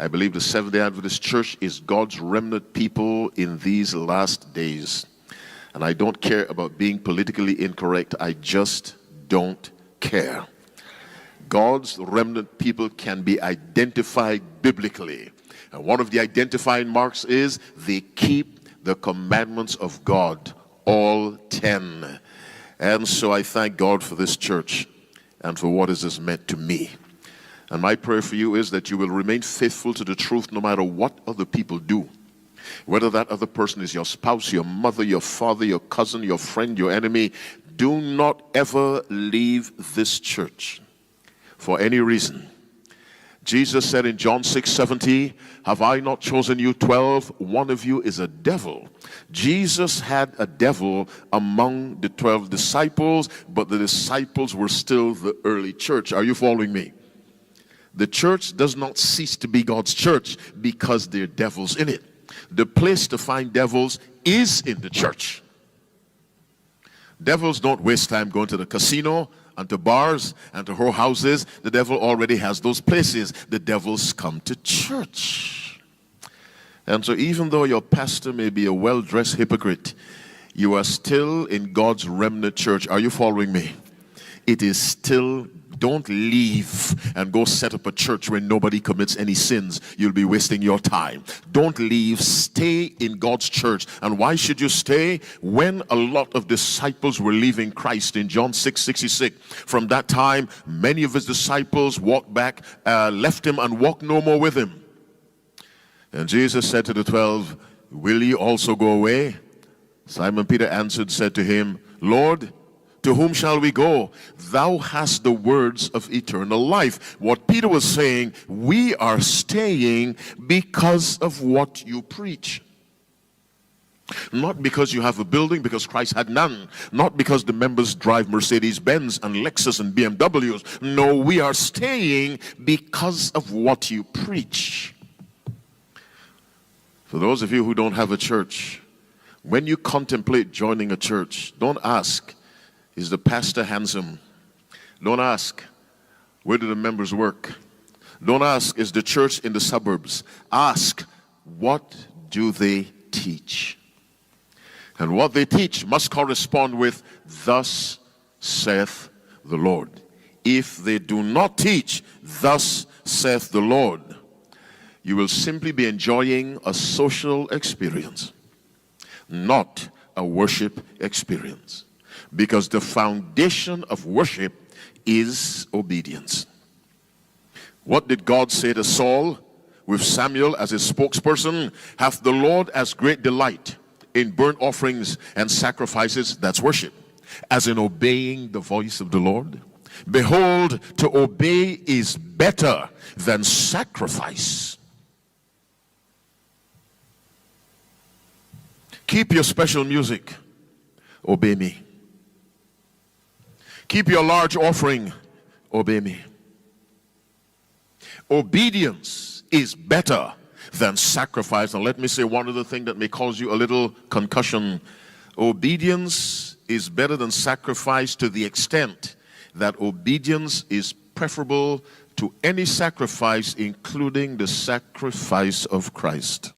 I believe the Seventh-day Adventist Church is God's remnant people in these last days. And I don't care about being politically incorrect. I just don't care. God's remnant people can be identified biblically. And one of the identifying marks is they keep the commandments of God, all 10. And so I thank God for this church and for what it has meant to me. And my prayer for you is that you will remain faithful to the truth no matter what other people do. Whether that other person is your spouse, your mother, your father, your cousin, your friend, your enemy, do not ever leave this church for any reason. Jesus said in John 6:70, have I not chosen you 12? One of you is a devil. Jesus had a devil among the 12 disciples, but the disciples were still the early church. Are you following me? The church does not cease to be God's church because there are devils in it. The place to find devils is in the church. Devils don't waste time going to the casino and to bars and to whorehouses. The devil already has those places. The devils come to church. And so even though your pastor may be a well-dressed hypocrite, you are still in God's remnant church. Are you following me? It is still. Don't leave and go set up a church where nobody commits any sins. You'll be wasting your time. Don't leave. Stay in God's church. And why should you stay? When a lot of disciples were leaving Christ in John 6:66, from that time, many of his disciples walked back, left him and walked no more with him. And Jesus said to the 12, will ye also go away? Simon Peter answered, said to him, Lord, to whom shall we go? Thou hast the words of eternal life. What Peter was saying, we are staying because of what you preach. Not because you have a building, because Christ had none. Not because the members drive Mercedes-Benz and Lexus and BMWs. No, we are staying because of what you preach. For those of you who don't have a church, when you contemplate joining a church, don't ask, is the pastor handsome? Don't ask, where do the members work? Don't ask, is the church in the suburbs? Ask, what do they teach? And what they teach must correspond with, thus saith the Lord. If they do not teach, thus saith the Lord, you will simply be enjoying a social experience, not a worship experience. Because the foundation of worship is obedience. What did God say to Saul with Samuel as his spokesperson? Hath the Lord as great delight in burnt offerings and sacrifices? That's worship. As in obeying the voice of the Lord. Behold, to obey is better than sacrifice. Keep your special music. Obey me. Keep your large offering. Obey me. Obedience is better than sacrifice. And let me say one other thing that may cause you a little concussion. Obedience is better than sacrifice to the extent that obedience is preferable to any sacrifice, including the sacrifice of Christ.